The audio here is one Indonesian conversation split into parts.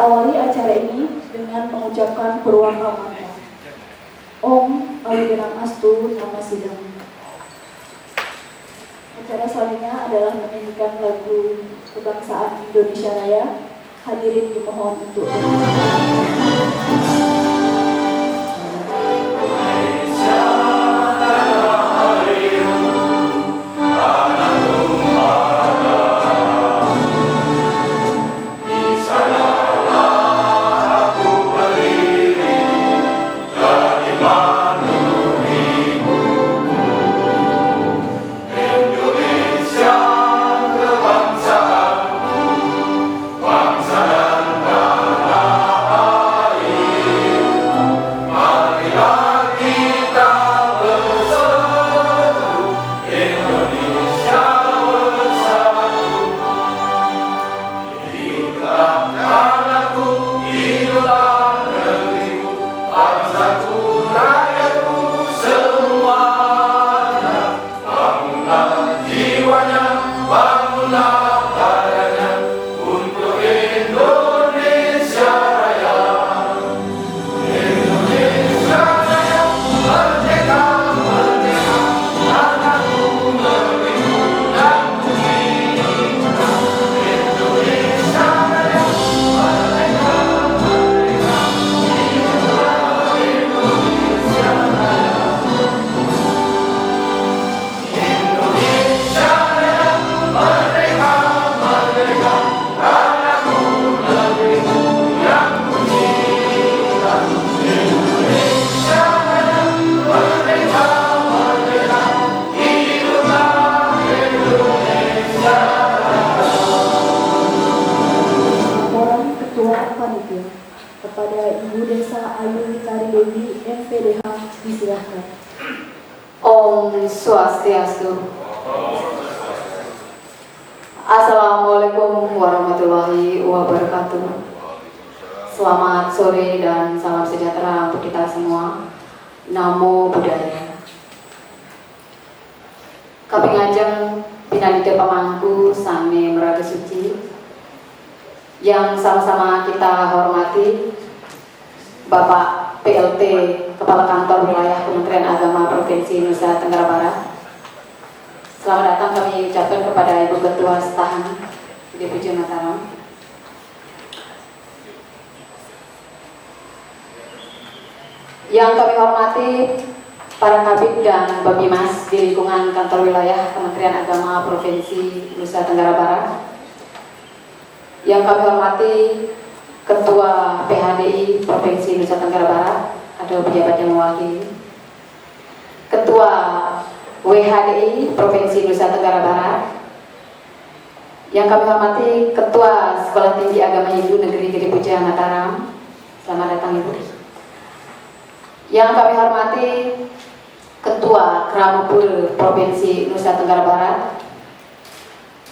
awali acara ini dengan mengucapkan Purwaka Mantra. Om Awigenang Astu Nama Sidang. Acara selanjutnya adalah menyanyikan lagu kebangsaan Indonesia Raya. Hadirin dimohon untuk kepada Ibu Desa Ayu Tari Dewi MPDH disilahkan. Om Swastiastu. Assalamualaikum warahmatullahi wabarakatuh. Selamat sore dan salam sejahtera untuk kita semua. Namo Buddhaya. Kami ngajeng pinanida pamangku sami meraga suci yang sama-sama kita hormati Bapak PLT Kepala Kantor Wilayah Kementerian Agama Provinsi Nusa Tenggara Barat. Selamat datang kami ucapkan kepada Ibu Ketua Stahan DPJ Mataram. Yang kami hormati para kabid dan babimas di lingkungan Kantor Wilayah Kementerian Agama Provinsi Nusa Tenggara Barat. Yang kami hormati Ketua PHDI Provinsi Nusa Tenggara Barat, ada pejabat yang mewakili. Ketua WHDI Provinsi Nusa Tenggara Barat. Yang kami hormati Ketua Sekolah Tinggi Agama Hindu Negeri Gede Puja Mataram. Selamat datang Ibu. Yang kami hormati Ketua Kramupur Provinsi Nusa Tenggara Barat,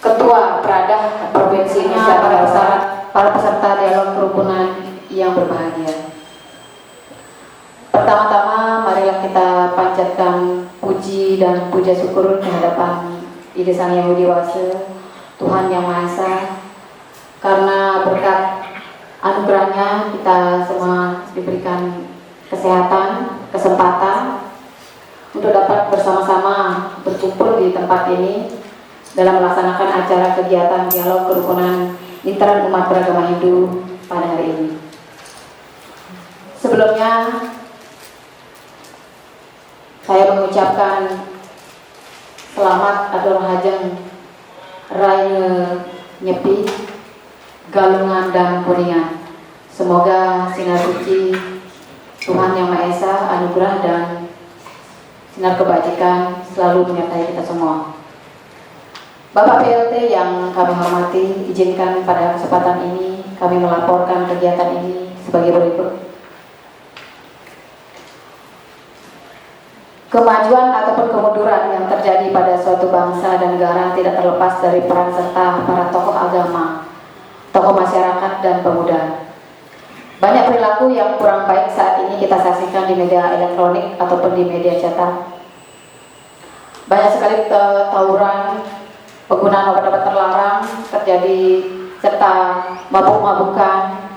Ketua Pradah Provinsi Nusa Tenggara Barat, para peserta dialog kerukunan yang berbahagia. Pertama-tama marilah kita panjatkan puji dan puja syukur kehadapan Ide Sang Yang Widi Wase, Tuhan Yang Maha Esa, karena berkat anugerahnya kita semua diberikan kesehatan, kesempatan untuk dapat bersama-sama berkumpul di tempat ini dalam melaksanakan acara kegiatan dialog kerukunan intern umat beragama Hindu pada hari ini. Sebelumnya saya mengucapkan selamat Adul Hajeng Raya Nyepi Galungan dan Kuningan. Semoga sinar suci Tuhan Yang Maha Esa, anugerah dan sinar kebajikan selalu menyertai kita semua. Bapak PLT yang kami hormati, izinkan pada kesempatan ini kami melaporkan kegiatan ini sebagai berikut. Kemajuan ataupun kemunduran yang terjadi pada suatu bangsa dan negara tidak terlepas dari peran serta para tokoh agama, tokoh masyarakat dan pemuda. Banyak perilaku yang kurang baik saat ini kita saksikan di media elektronik ataupun di media cetak. Banyak sekali tawuran, penggunaan obat-obat terlarang terjadi, serta mabuk-mabukan,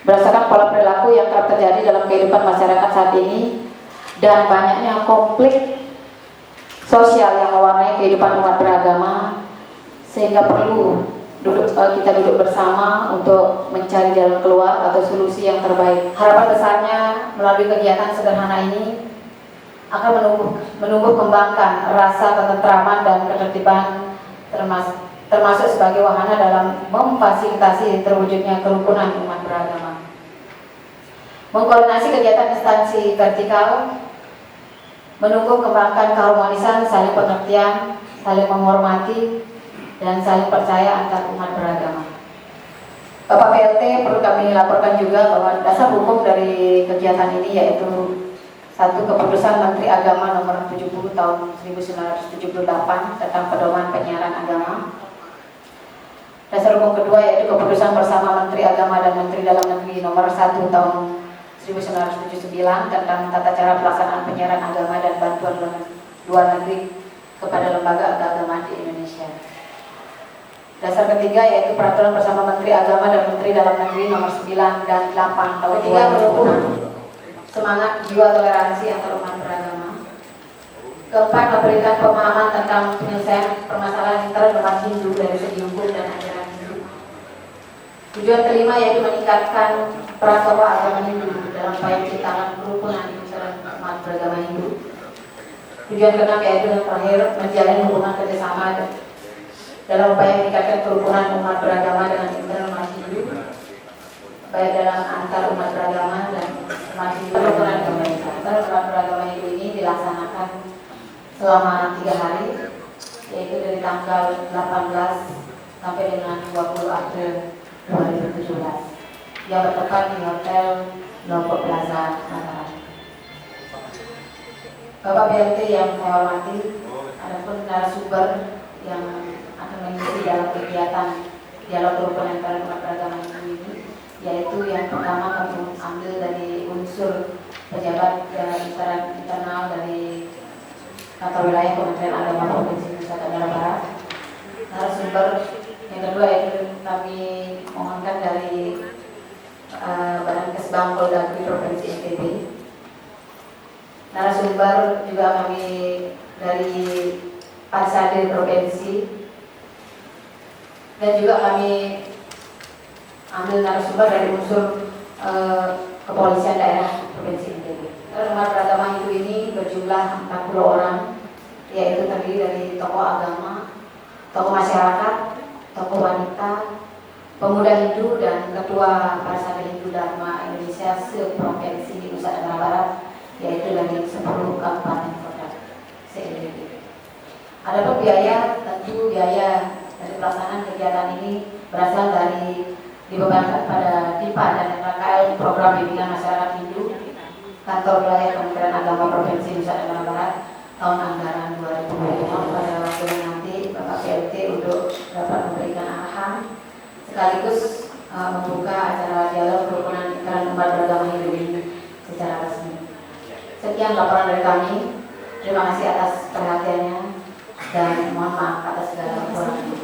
berdasarkan pola perilaku yang kerap terjadi dalam kehidupan masyarakat saat ini dan banyaknya konflik sosial yang mewarnai kehidupan umat beragama, sehingga perlu kita duduk bersama untuk mencari jalan keluar atau solusi yang terbaik. Harapan besarnya melalui kegiatan sederhana ini akan menumbuh kembangkan rasa ketentraman dan ketertiban, termasuk sebagai wahana dalam memfasilitasi terwujudnya kerukunan umat beragama. Mengkoordinasi kegiatan instansi vertikal, menumbuh kembangkan keharmonisan, saling pengertian, saling menghormati, dan saling percaya antar umat beragama. Bapak PLT, perlu kami laporkan juga bahwa dasar hukum dari kegiatan ini yaitu satu, Keputusan Menteri Agama Nomor 70 Tahun 1978 tentang Pedoman Penyiaran Agama. Dasar hukum kedua yaitu Keputusan Bersama Menteri Agama dan Menteri Dalam Negeri Nomor 1 Tahun 1979 tentang tata cara pelaksanaan penyiaran agama dan bantuan luar negeri kepada lembaga agama di Indonesia. Dasar ketiga yaitu Peraturan Bersama Menteri Agama dan Menteri Dalam Negeri Nomor 9 dan 8 Tahun 2006. Semangat jiwa toleransi antar umat beragama. Keempat, memberikan pemahaman tentang penyelesaian permasalahan intern umat Hindu dari segi hukum dan ajaran Hindu. Tujuan kelima yaitu meningkatkan peran tokoh agama Hindu dalam upaya menciptakan kerukunan di masyarakat umat beragama Hindu. Tujuan keenam yaitu yang terakhir menjalin hubungan kerjasama dalam upaya meningkatkan kerukunan umat beragama dengan intern umat Hindu, baik dalam antar umat beragama dan umat Hindu. Kerukunan umat beragama Hindu ini dilaksanakan selama 3 hari, yaitu dari tanggal 18 sampai dengan 20 April 2017 yang bertempat di Hotel Lombok Plaza Mataram. Bapak PLT yang saya hormati, adapun narasumber yang akan mengisi dalam kegiatan dialog kerukunan antara umat beragama ini, yaitu yang pertama kami ambil dari unsur pejabat internal dari kantor wilayah Kementerian Agama Provinsi Nusa Tenggara Barat. Narasumber yang kedua yaitu kami mohonkan dari Badan Kesbang Polda Provinsi NTB. Narasumber juga kami dari Parsade Provinsi, dan juga kami ambil narasumber dari unsur kepolisian daerah Provinsi NTB. Umat beragama Hindu ini berjumlah 40 orang, yaitu terdiri dari tokoh agama, tokoh masyarakat, tokoh wanita, pemuda Hindu, dan ketua Parsada Hindu Dharma Indonesia se-Provinsi Nusa Tenggara Barat, yaitu dari 10 kabupaten kota se-Indonesia. Adapun biaya, tentu biaya dari pelaksanaan kegiatan ini berasal dari dibebankan pada DIPA dan KKL Program Bimbingan Masyarakat Hindu Kantor Wilayah Kementerian Agama Provinsi Nusa Tenggara Barat tahun anggaran 2020. Pada waktu nanti Bapak PLT untuk dapat memberikan arahan sekaligus membuka acara dialog kerukunan intern umat beragama Hindu ini secara resmi. Sekian laporan dari kami. Terima kasih atas perhatiannya dan mohon maaf atas segala kekurangan.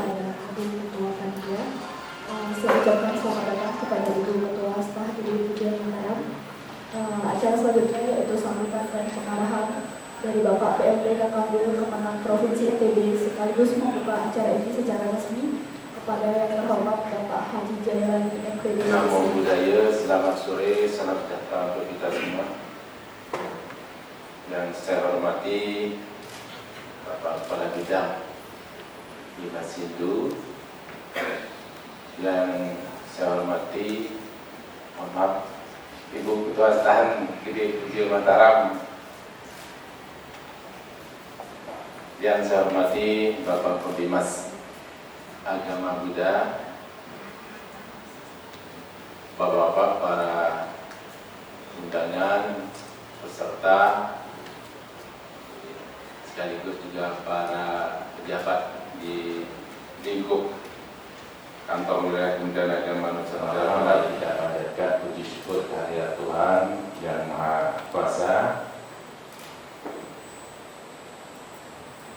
Saya ucapkan selamat datang kepada Ibu Ketua Staf di Pujian Mataram. Acara selanjutnya yaitu sambutan dan pengarahan dari Bapak PLT Kakambul Kemenang Provinsi NTB sekaligus membuka acara ini secara resmi kepada yang terhormat Bapak Haji Jayalani MPD. Namo Buddhaya, selamat sore, salam sejahtera untuk kita semua. Yang saya hormati Bapak Kepala Bidang Dinas Hindu, yang saya hormati, mohon maaf, Ibu Ketua Staf Gede Mataram, yang saya hormati Bapak Kodimas Agama Buddha, Bapak-bapak para undangan, peserta, sekaligus juga para pejabat di lingkup Kantor Wilayah Kementerian Agama Nusa Tenggara Barat. Kita panjatkan puji syukur kehadirat Tuhan yang Maha Kuasa,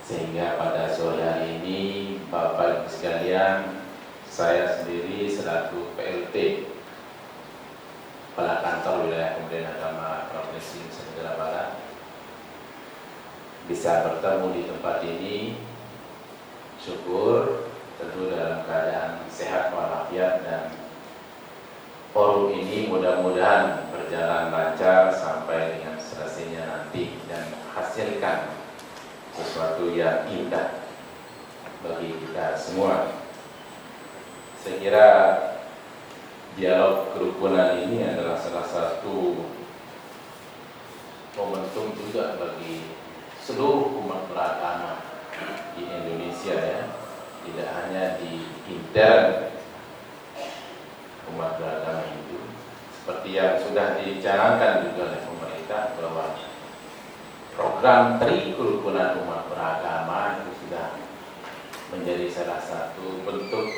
sehingga pada sore hari ini Bapak Ibu sekalian, saya sendiri selaku PLT Kepala Kantor Wilayah Kementerian Agama Provinsi Nusa Tenggara Barat bisa bertemu di tempat ini. Syukur, tentu dalam keadaan sehat walafiat, dan forum ini mudah-mudahan berjalan lancar sampai dengan selesainya nanti dan menghasilkan sesuatu yang indah bagi kita semua. Saya kira dialog kerukunan ini adalah salah satu momentum juga bagi seluruh umat beragama di Indonesia, ya, tidak hanya di intern umat beragama itu, seperti yang sudah dicanangkan juga oleh pemerintah bahwa program Tri Kerukunan Umat Beragama itu sudah menjadi salah satu bentuk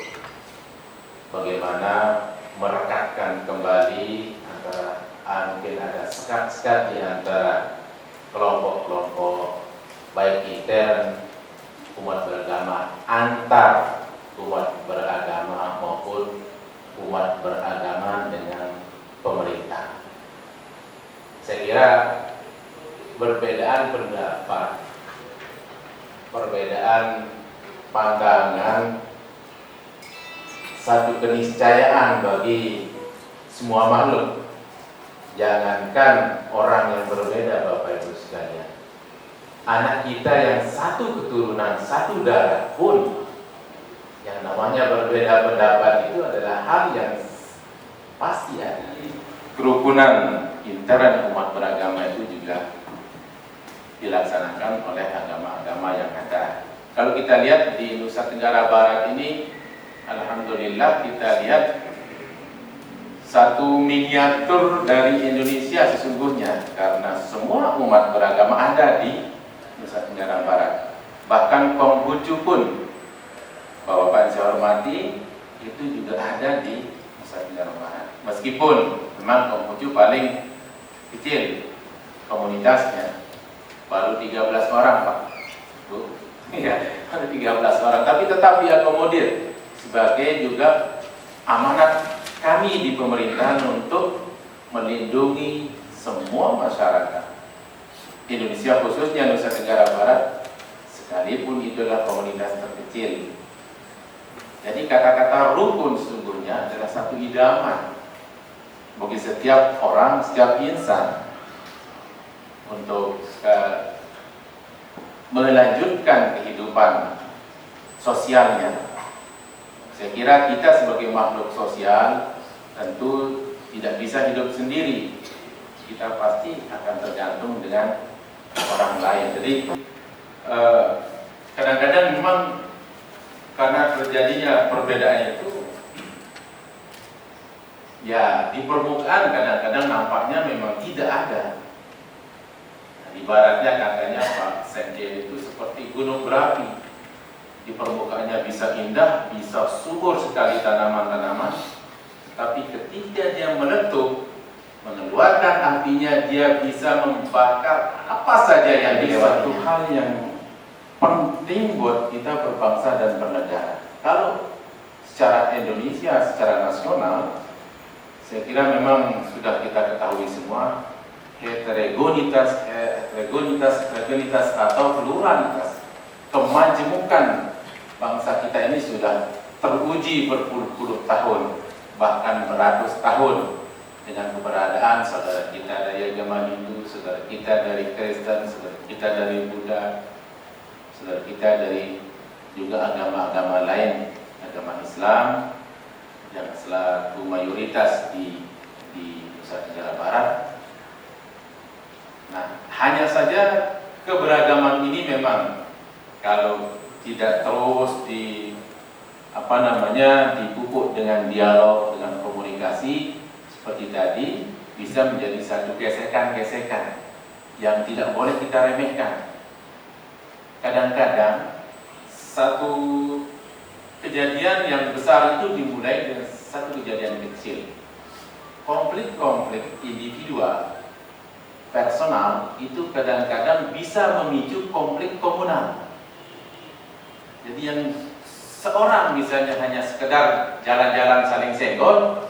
bagaimana merekatkan kembali antara mungkin ada sekat-sekat di antara kelompok-kelompok baik intern umat beragama, antar umat beragama maupun umat beragama dengan pemerintah. Saya kira perbedaan pendapat, perbedaan pandangan, satu keniscayaan bagi semua makhluk. Jangankan orang yang berbeda, Bapak Ibu sekalian, anak kita yang satu keturunan, satu darah pun, yang namanya berbeda pendapat itu adalah hal yang pasti ada. Kerukunan intern umat beragama itu juga dilaksanakan oleh agama-agama yang ada. Kalau kita lihat di Nusa Tenggara Barat ini, alhamdulillah kita lihat satu miniatur dari Indonesia sesungguhnya, karena semua umat beragama ada di Nusa Tenggara Barat. Bahkan Konghucu pun, Bapak-bapak yang saya hormati, itu juga ada di Nusa Tenggara Barat. Meskipun memang Konghucu paling kecil komunitasnya, baru 13 orang, Pak. Bu, iya, baru 13 orang, tapi tetap diakomodir sebagai juga amanat kami di pemerintahan untuk melindungi semua masyarakat Indonesia, khususnya Nusa Tenggara Barat, sekalipun itulah komunitas terkecil. Jadi kata-kata rukun sesungguhnya adalah satu idaman bagi setiap orang, setiap insan untuk melanjutkan kehidupan sosialnya. Saya kira kita sebagai makhluk sosial tentu tidak bisa hidup sendiri. Kita pasti akan tergantung dengan orang lain. Jadi kadang-kadang memang karena terjadinya perbedaan itu, ya di permukaan kadang-kadang nampaknya memang tidak ada. Nah, ibaratnya katanya Pak Sekjen itu seperti gunung berapi. Di permukaannya bisa indah, bisa subur sekali tanaman-tanaman, tapi ketika dia meletup, mengeluarkan apinya, dia bisa membakar apa saja yang dilewati. Satu hal yang penting buat kita berbangsa dan bernegara. Kalau secara Indonesia, secara nasional, saya kira memang sudah kita ketahui semua, heterogenitas atau pluralitas, kemajemukan bangsa kita ini sudah teruji berpuluh-puluh tahun, bahkan beratus tahun, dengan keberadaan saudara kita dari agama Hindu, saudara kita dari Kristen, saudara kita dari Buddha, saudara kita dari juga agama-agama lain, agama Islam yang selalu mayoritas di Nusa Tenggara Barat. Nah, hanya saja keberagaman ini memang kalau tidak terus dipupuk dengan dialog, dengan komunikasi seperti tadi, bisa menjadi satu gesekan-gesekan yang tidak boleh kita remehkan. Kadang-kadang satu kejadian yang besar itu dimulai dengan satu kejadian kecil. Konflik-konflik individual, personal itu kadang-kadang bisa memicu konflik komunal. Jadi yang seorang misalnya hanya sekedar jalan-jalan saling senggol,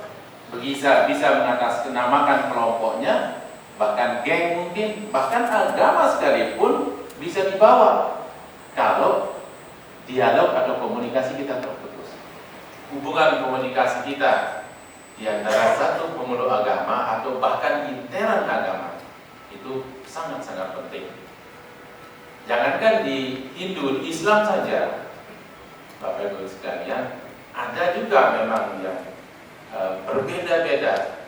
bisa mengatasnamakan kelompoknya, bahkan geng mungkin, bahkan agama sekalipun bisa dibawa kalau dialog atau komunikasi kita terputus. Hubungan komunikasi kita di antara satu pemeluk agama atau bahkan intern agama itu sangat-sangat penting. Jangankan di Hindu, di Islam saja, Bapak Ibu sekalian, ada juga memang yang berbeda-beda.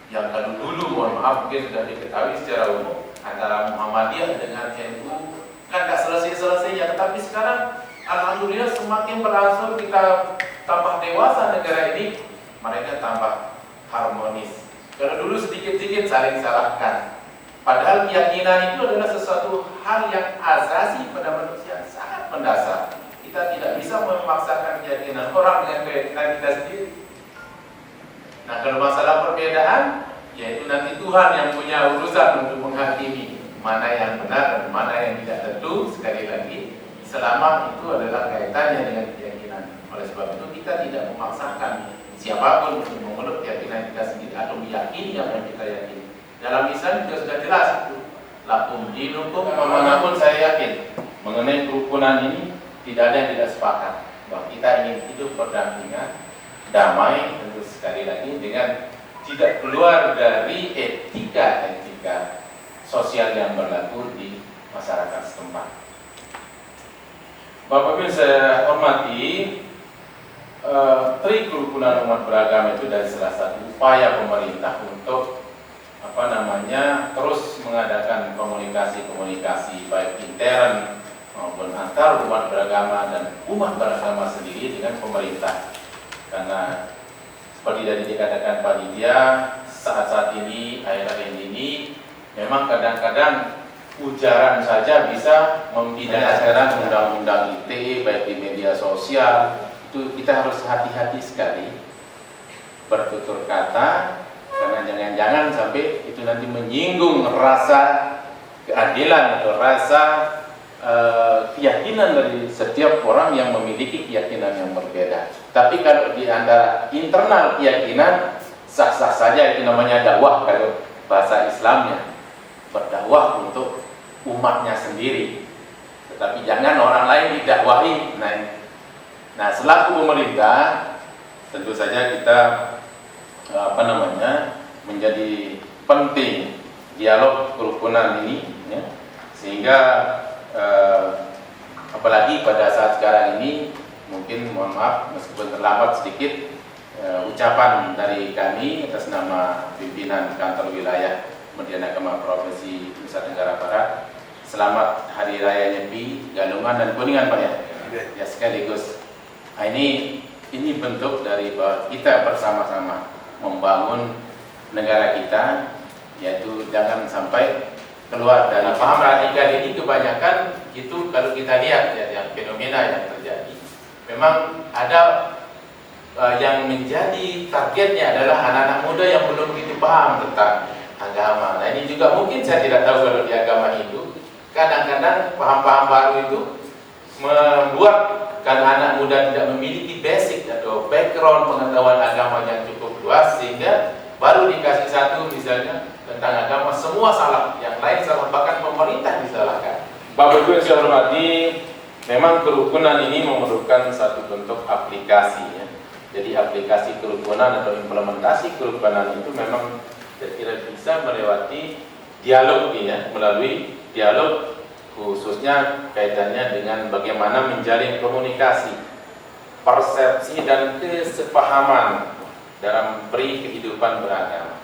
Yang kalau dulu, mohon maaf, mungkin sudah diketahui secara umum antara Muhammadiyah dengan NU kan tidak selesai-selesainya, tetapi sekarang alhamdulillah semakin berangsur kita tambah dewasa negara ini, mereka tambah harmonis. Kalau dulu sedikit-sedikit saling salahkan, padahal keyakinan itu adalah sesuatu hal yang asasi pada manusia, sangat mendasar. Kita tidak bisa memaksakan keyakinan orang dengan keyakinan kita sendiri. Nah, kalau masalah perbedaan, yaitu nanti Tuhan yang punya urusan untuk menghakimi mana yang benar dan mana yang tidak, tentu sekali lagi selama itu adalah kaitannya dengan keyakinan. Oleh sebab itu kita tidak memaksakan siapapun untuk memeluk keyakinan kita sendiri atau meyakini apa yang kita yakini. Dalam Islam juga sudah jelas itu. Lakum dinukum, manapun saya yakin mengenai kerukunan ini tidak ada yang tidak sepakat bahwa kita ingin hidup berdampingan, damai, tentu sekali lagi dengan tidak keluar dari etika sosial yang berlaku di masyarakat setempat. Bapak Ibu saya hormati, Tri Kerukunan Umat Beragama itu dari salah satu upaya pemerintah untuk terus mengadakan komunikasi baik intern maupun antar umat beragama dan umat beragama sendiri dengan pemerintah. Karena seperti tadi dikatakan Pak Lydia, saat-saat ini, akhir-akhir ini, memang kadang-kadang ujaran saja bisa mempidanakan undang-undang ITE baik di media sosial. Itu kita harus hati-hati sekali bertutur kata, karena jangan-jangan sampai itu nanti menyinggung rasa keadilan atau rasa keyakinan dari setiap orang yang memiliki keyakinan yang berbeda. Tapi kalau di antara internal keyakinan, sah-sah saja, itu namanya dakwah kalau bahasa Islamnya, berdakwah untuk umatnya sendiri. Tetapi jangan orang lain didakwahi. Nah, selaku pemerintah tentu saja kita menjadi penting dialog kerukunan ini, ya, sehingga apalagi pada saat sekarang ini mungkin mohon maaf meskipun terlambat sedikit, ucapan dari kami atas nama pimpinan kantor wilayah Kementerian Agama Provinsi Nusa Tenggara Barat, selamat Hari Raya Nyepi, Galungan dan Kuningan Pak ya. Ya sekaligus. Nah, ini bentuk dari bahwa kita bersama-sama membangun negara kita, yaitu jangan sampai keluar dari paham radikal ini. Kebanyakan itu kalau kita lihat ya, yang fenomena yang terjadi, memang ada yang menjadi targetnya adalah anak-anak muda yang belum begitu paham tentang agama. Nah, ini juga mungkin saya tidak tahu kalau di agama Hindu kadang-kadang paham-paham baru itu membuat anak muda tidak memiliki basic atau background pengetahuan agama yang cukup luas, sehingga baru dikasih satu misalnya tentang agama semua salah, yang lain salah, bahkan pemerintah disalahkan. Bapak Ibu yang saya hormati, memang kerukunan ini memerlukan satu bentuk aplikasi ya. Jadi aplikasi kerukunan atau implementasi kerukunan itu memang saya kira bisa melewati dialog ya, melalui dialog khususnya kaitannya dengan bagaimana menjalin komunikasi, persepsi dan kesepahaman dalam beri kehidupan beragama.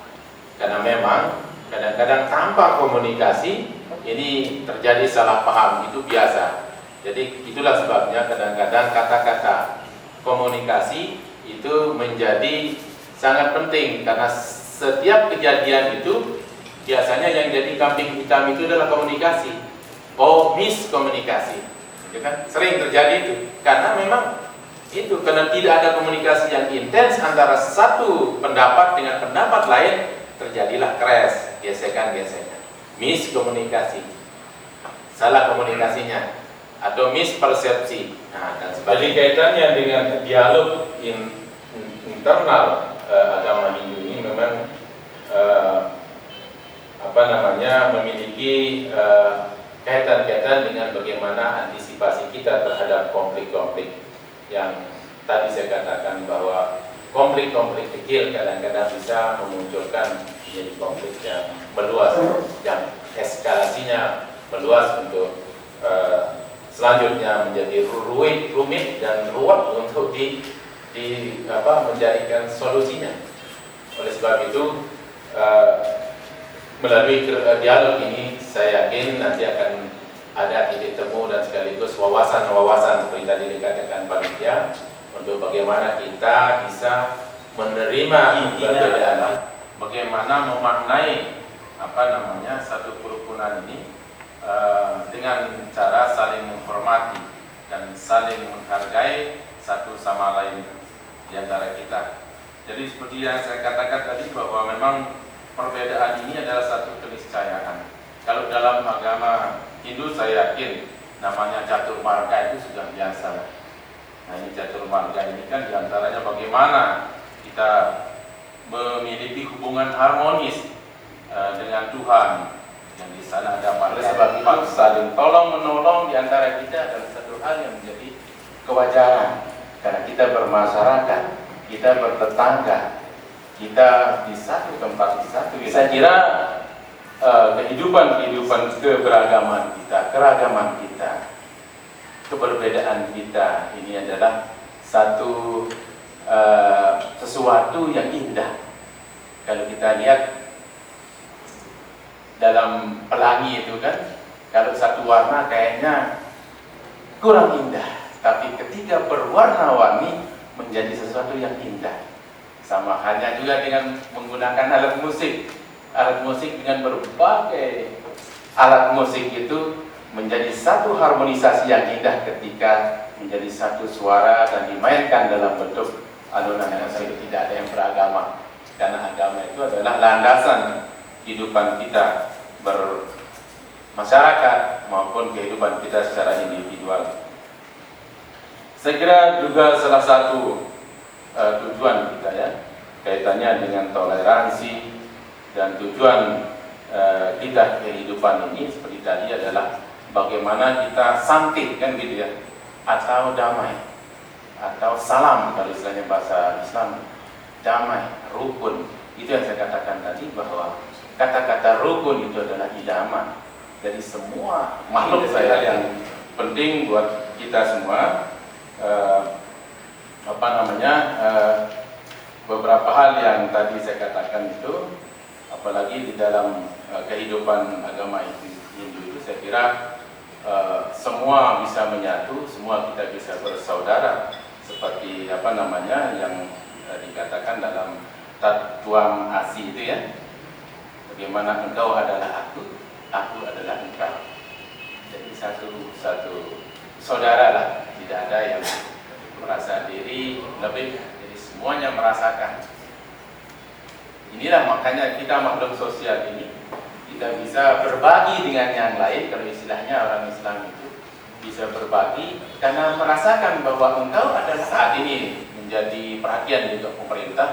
Karena memang kadang-kadang tanpa komunikasi ini terjadi salah paham, itu biasa. Jadi itulah sebabnya kadang-kadang kata-kata komunikasi itu menjadi sangat penting, karena setiap kejadian itu biasanya yang jadi kambing hitam itu adalah komunikasi. Miskomunikasi, ya kan? Sering terjadi itu, karena memang itu karena tidak ada komunikasi yang intens antara satu pendapat dengan pendapat lain, terjadilah crash, gesekan-gesekan, miskomunikasi, salah komunikasinya, atau mispersepsi. Nah, dan sebagainya. Jadi kaitannya dengan dialog internal agama Hindu ini memang memiliki kaitan-kaitan dengan bagaimana antisipasi kita terhadap konflik-konflik yang tadi saya katakan bahwa konflik-konflik kecil kadang-kadang bisa memunculkan menjadi konflik yang meluas, yang eskalasinya meluas untuk selanjutnya menjadi rumit dan ruwet untuk menjadikan solusinya. Oleh sebab itu melalui dialog ini saya yakin nanti akan ada titik temu dan sekaligus wawasan-wawasan seperti tadi dikatakan panitia untuk bagaimana kita bisa menerima perbedaan, bagaimana memaknai satu kerukunan ini dengan cara saling menghormati dan saling menghargai satu sama lain di antara kita. Jadi seperti yang saya katakan tadi bahwa memang perbedaan ini adalah satu keniscayaan. Kalau dalam agama Hindu saya yakin namanya catur marga itu sudah biasa. Nah ini catur marga ini kan diantaranya bagaimana kita memiliki hubungan harmonis dengan Tuhan. Yang di sana ada marga. Oleh sebab itu saling tolong menolong di antara kita adalah satu hal yang menjadi kewajaran. Karena kita bermasyarakat, kita bertetangga, kita di satu tempat di satu. Saya kira kehidupan keberagaman kita, keragaman kita, keberbedaan kita ini adalah satu sesuatu yang indah. Kalau kita lihat dalam pelangi itu kan, kalau satu warna kayaknya kurang indah, tapi ketika berwarna-warni menjadi sesuatu yang indah. Sama halnya juga dengan menggunakan alat musik. Alat musik dengan berbagai alat musik itu menjadi satu harmonisasi yang indah ketika menjadi satu suara dan dimainkan dalam bentuk alunan yang tidak ada yang beragama. Karena agama itu adalah landasan kehidupan kita bermasyarakat maupun kehidupan kita secara individual. Saya kira juga salah satu tujuan kita ya, kaitannya dengan toleransi dan tujuan kita kehidupan ini seperti tadi adalah bagaimana kita santai kan gitu ya, atau damai, atau salam kalau istilahnya bahasa Islam, damai, rukun. Itu yang saya katakan tadi bahwa kata-kata rukun itu adalah idaman. Jadi semua makhluk saya yang penting buat kita semua. Beberapa hal yang tadi saya katakan itu, apalagi di dalam kehidupan agama Hindu itu, saya kira semua bisa menyatu, semua kita bisa bersaudara, seperti yang dikatakan dalam Tatuam Asi itu ya, bagaimana engkau adalah aku adalah engkau. Jadi satu saudara lah, tidak ada yang merasa diri lebih, jadi semuanya merasakan. Inilah makanya kita makhluk sosial ini, kita bisa berbagi dengan yang lain. Kalau istilahnya orang Islam itu bisa berbagi karena merasakan bahwa engkau adalah saat ini menjadi perhatian juga pemerintah,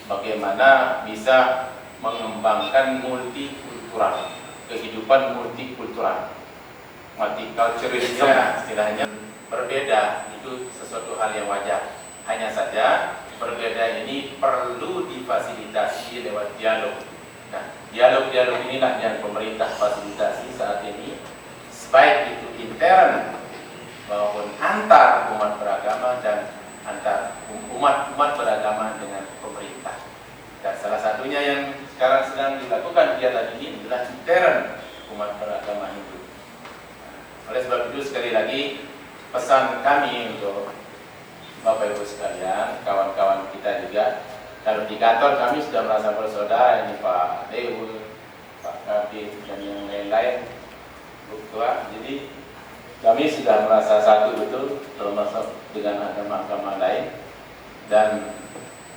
bagaimana bisa mengembangkan multikultural, kehidupan multikultural, multiculturalism istilahnya. Berbeda itu sesuatu hal yang wajar. Hanya saja berbeda ini perlu difasilitasi lewat dialog. Nah, dialog-dialog inilah yang pemerintah fasilitasi saat ini, baik itu intern maupun antar umat beragama dan antar umat beragama dengan pemerintah. Dan salah satunya yang sekarang sedang dilakukan kegiatan ini adalah intern umat beragama Hindu. Oleh sebab itu sekali lagi pesan kami untuk Bapak Ibu sekalian, kawan-kawan kita juga, kalau di kantor kami sudah merasa bersaudara, ini Pak Dewi, Pak Kabit dan yang lain-lain, Bu Ketua. Jadi kami sudah merasa satu betul, termasuk dengan agama-agama lain, dan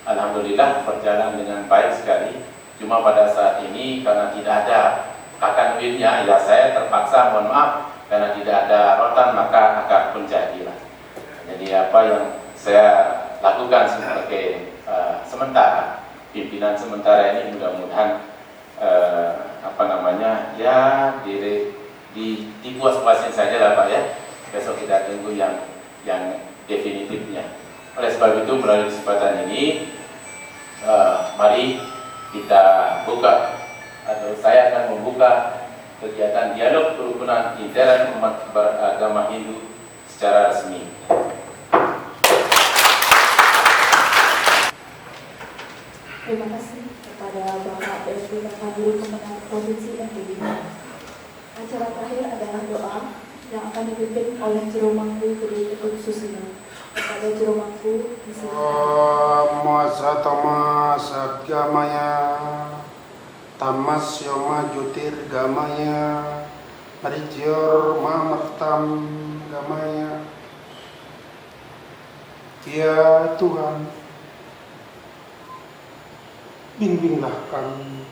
alhamdulillah berjalan dengan baik sekali. Cuma pada saat ini karena tidak ada kakanwinnya, ya saya terpaksa mohon maaf, karena tidak ada rotan maka akad pun jadilah. Jadi apa yang saya lakukan sebagai sementara pimpinan sementara ini mudah-mudahan ya dipuas-puasin saja lah Pak ya. Besok kita tunggu yang definitifnya. Oleh sebab itu melalui kesempatan ini mari kita buka atau saya akan membuka kegiatan dialog kerukunan intern umat beragama Hindu secara resmi. Terima kasih kepada Bapak PSB Kakabir Kemenang Provinsi NTB. Acara terakhir adalah doa yang akan dipimpin oleh Juru Mangku Gede Ketut Susilo. Kepada Juru Mangku disilakan. Masatama Satgamaya Tamasyoma Jutir Gamaya Marijyor Mamertam Gamaya. Ya Tuhan, bimbinglah kami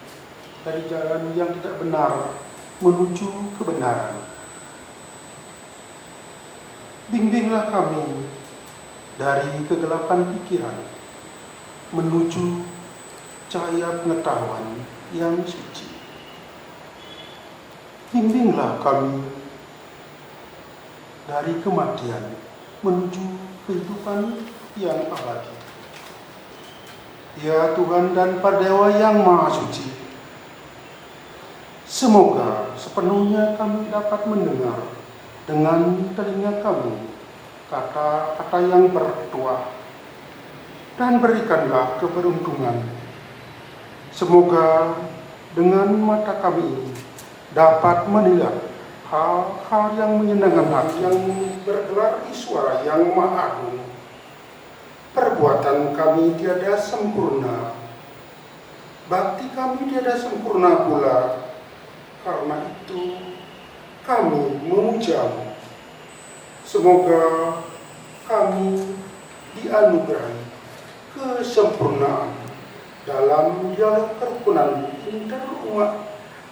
dari jalan yang tidak benar menuju kebenaran. Bimbinglah kami dari kegelapan pikiran menuju cahaya pengetahuan yang suci. Bimbinglah kami dari kematian menuju kehidupan yang abadi. Ya Tuhan dan Padewa yang Maha Suci, semoga sepenuhnya kami dapat mendengar dengan telinga kami kata-kata yang bertuah, dan berikanlah keberuntungan. Semoga dengan mata kami ini dapat melihat hal-hal yang menyenangkan hati, yang bergelar di suara yang maha agung. Perbuatan kami tiada sempurna, bakti kami tiada sempurna pula. Karena itu kami memujamu. Semoga kami dianugerahi kesempurnaan dalam dialog kerukunan interumat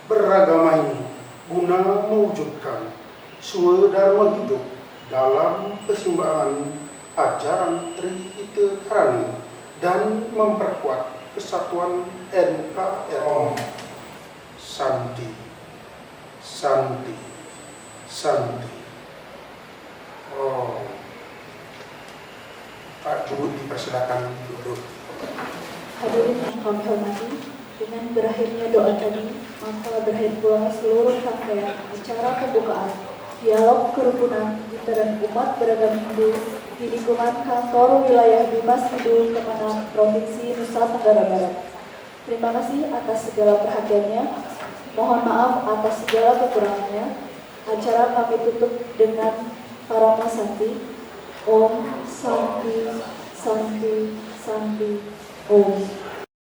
beragama ini, guna mewujudkan swadharma hidup dalam keseimbangan ajaran Trihita dan memperkuat kesatuan NKRI. Santi, Santi, Santi. Pak Juru dipersilakan duduk. Hadirin yang kami hormati, dengan berakhirnya doa tadi, maka berakhir pula seluruh rangkaian acara pembukaan dialog kerukunan intern umat beragama Hindu di lingkungan kantor wilayah Dimas Hindu Kemenang Provinsi Nusa Tenggara Barat. Terima kasih atas segala perhatiannya. Mohon maaf atas segala kekurangannya. Acara kami tutup dengan Parama Santi. Om Santi, Santi, Santi, Om.